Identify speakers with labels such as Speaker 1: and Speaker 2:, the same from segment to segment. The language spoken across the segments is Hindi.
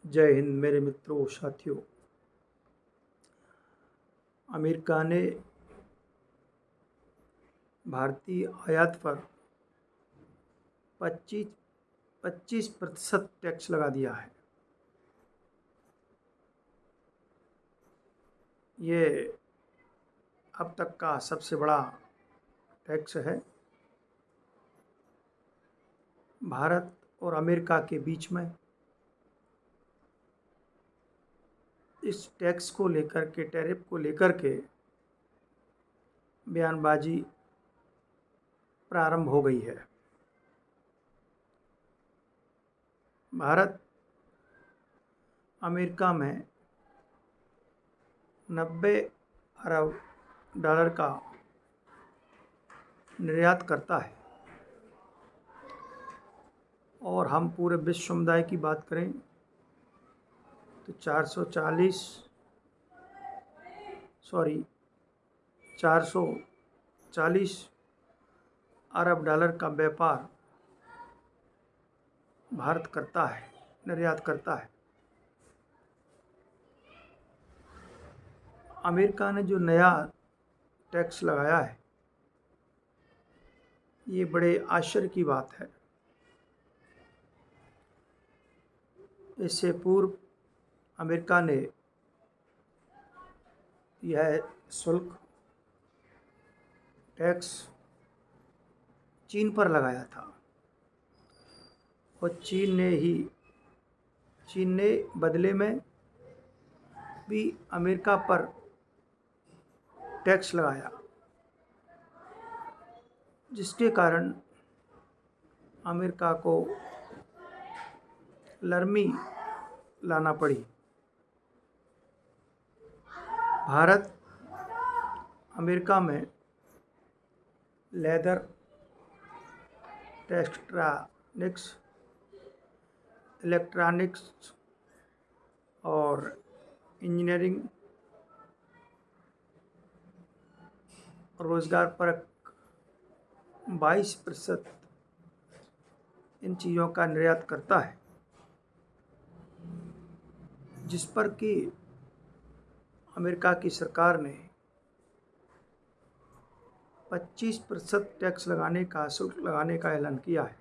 Speaker 1: जय हिंद मेरे मित्रों साथियों। अमेरिका ने भारतीय आयात पर 25% टैक्स लगा दिया है। ये अब तक का सबसे बड़ा टैक्स है। भारत और अमेरिका के बीच में इस टैक्स को लेकर के, टैरिफ को लेकर के बयानबाजी प्रारंभ हो गई है। भारत अमेरिका में 90 अरब डॉलर का निर्यात करता है और हम पूरे विश्व समुदाय की बात करें तो 440 अरब डॉलर का व्यापार भारत करता है, निर्यात करता है। अमेरिका ने जो नया टैक्स लगाया है, ये बड़े आश्चर्य की बात है। इससे पूर्व अमेरिका ने यह शुल्क टैक्स चीन पर लगाया था और चीन ने बदले में भी अमेरिका पर टैक्स लगाया, जिसके कारण अमेरिका को नरमी लाना पड़ी। भारत अमेरिका में लेदर, इलेक्ट्रॉनिक्स और इंजीनियरिंग रोजगार परक 22% इन चीज़ों का निर्यात करता है, जिस पर कि अमेरिका की सरकार ने 25% टैक्स शुल्क लगाने का ऐलान किया है।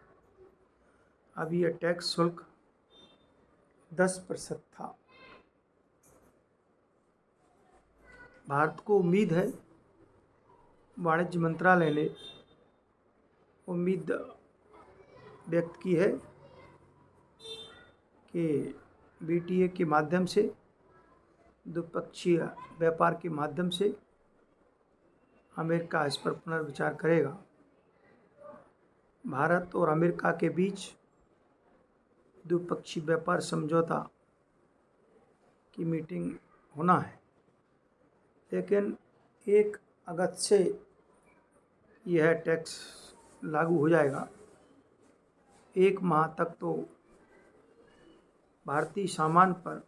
Speaker 1: अभी यह टैक्स शुल्क 10% था। भारत को उम्मीद है, वाणिज्य मंत्रालय ने उम्मीद व्यक्त की है कि बीटीए के माध्यम से, द्विपक्षीय व्यापार के माध्यम से अमेरिका इस पर पुनर्विचार करेगा। भारत और अमेरिका के बीच द्विपक्षीय व्यापार समझौता की मीटिंग होना है, लेकिन 1 अगस्त से यह टैक्स लागू हो जाएगा। 1 माह तक तो भारतीय सामान पर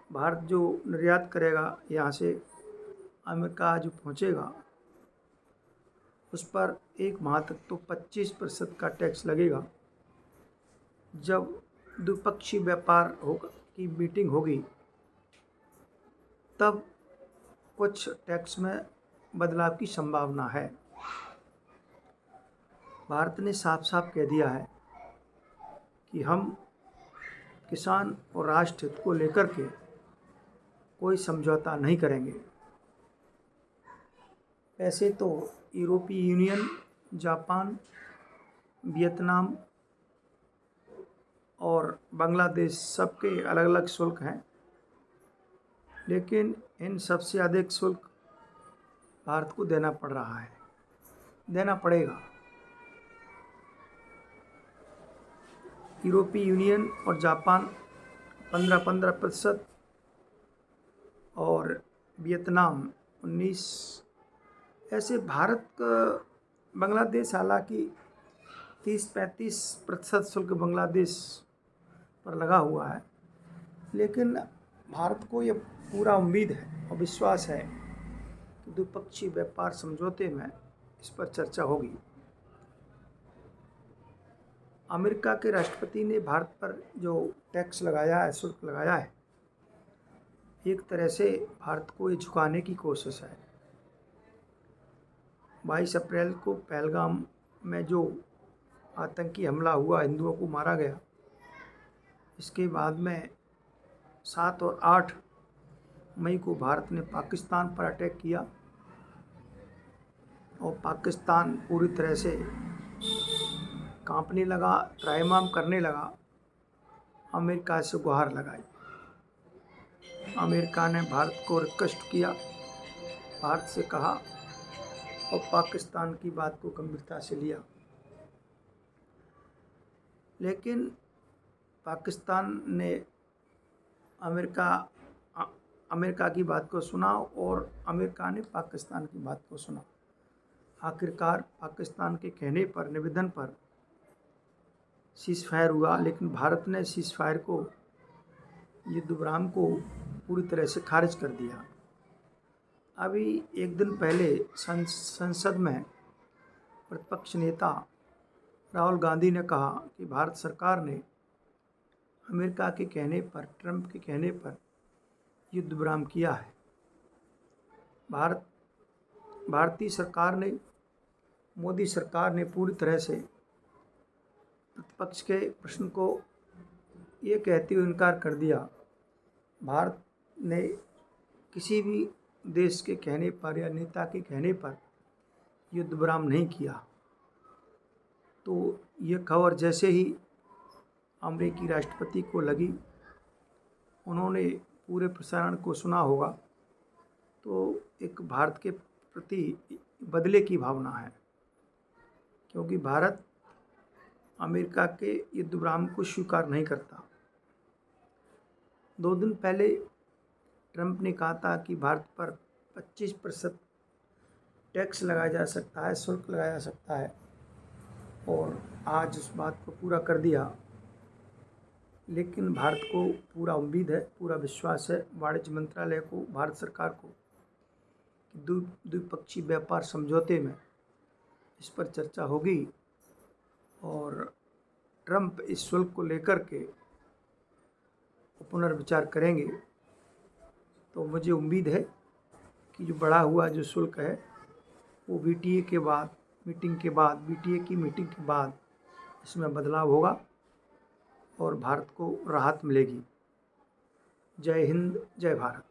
Speaker 1: भारत जो निर्यात करेगा, यहाँ से अमेरिका जो पहुँचेगा, उस पर 1 माह तक तो 25% का टैक्स लगेगा। जब द्विपक्षीय व्यापार की मीटिंग होगी, तब कुछ टैक्स में बदलाव की संभावना है। भारत ने साफ साफ कह दिया है कि हम किसान और राष्ट्र हित को लेकर के कोई समझौता नहीं करेंगे। वैसे तो यूरोपीय यूनियन, जापान, वियतनाम और बांग्लादेश सबके अलग अलग शुल्क हैं, लेकिन इन सबसे अधिक शुल्क भारत को देना पड़ रहा है, देना पड़ेगा। यूरोपीय यूनियन और जापान 15% और वियतनाम 19%। ऐसे बांग्लादेश हालांकि 30-35% शुल्क बांग्लादेश पर लगा हुआ है, लेकिन भारत को यह पूरा उम्मीद है और विश्वास है कि द्विपक्षीय व्यापार समझौते में इस पर चर्चा होगी। अमेरिका के राष्ट्रपति ने भारत पर जो टैक्स लगाया है, शुल्क लगाया है, एक तरह से भारत को ये झुकाने की कोशिश है। 22 अप्रैल को पहलगाम में जो आतंकी हमला हुआ, हिंदुओं को मारा गया, इसके बाद में 7 और 8 मई को भारत ने पाकिस्तान पर अटैक किया और पाकिस्तान पूरी तरह से कांपने लगा, त्राहिमाम करने लगा। अमेरिका से गुहार लगाई। अमेरिका ने भारत को रिक्वेस्ट किया, भारत से कहा और पाकिस्तान की बात को गंभीरता से लिया, लेकिन पाकिस्तान ने अमेरिका की बात को सुना और अमेरिका ने पाकिस्तान की बात को सुना। आखिरकार पाकिस्तान के कहने पर, निवेदन पर सीज़ फायर हुआ, लेकिन भारत ने सीज़ फायर को, युद्ध विराम को पूरी तरह से खारिज कर दिया। अभी एक दिन पहले संसद में प्रतिपक्ष नेता राहुल गांधी ने कहा कि भारत सरकार ने अमेरिका के कहने पर, ट्रंप के कहने पर युद्ध विराम किया है। भारतीय सरकार ने, मोदी सरकार ने पूरी तरह से प्रतिपक्ष के प्रश्न को ये कहते हुए इनकार कर दिया, भारत ने किसी भी देश के कहने पर या नेता के कहने पर युद्ध विराम नहीं किया। तो ये खबर जैसे ही अमेरिकी राष्ट्रपति को लगी, उन्होंने पूरे प्रसारण को सुना होगा, तो एक भारत के प्रति बदले की भावना है, क्योंकि भारत अमेरिका के युद्ध विराम को स्वीकार नहीं करता। 2 दिन पहले ट्रंप ने कहा था कि भारत पर 25% टैक्स लगाया जा सकता है, शुल्क लगाया जा सकता है, और आज उस बात को पूरा कर दिया। लेकिन भारत को पूरा उम्मीद है, पूरा विश्वास है वाणिज्य मंत्रालय को, भारत सरकार को, कि द्विपक्षीय व्यापार समझौते में इस पर चर्चा होगी और ट्रंप इस शुल्क को लेकर के पुनर्विचार करेंगे। तो मुझे उम्मीद है कि जो बढ़ा हुआ जो शुल्क है वो बीटीए की मीटिंग के बाद इसमें बदलाव होगा और भारत को राहत मिलेगी। जय हिंद, जय भारत।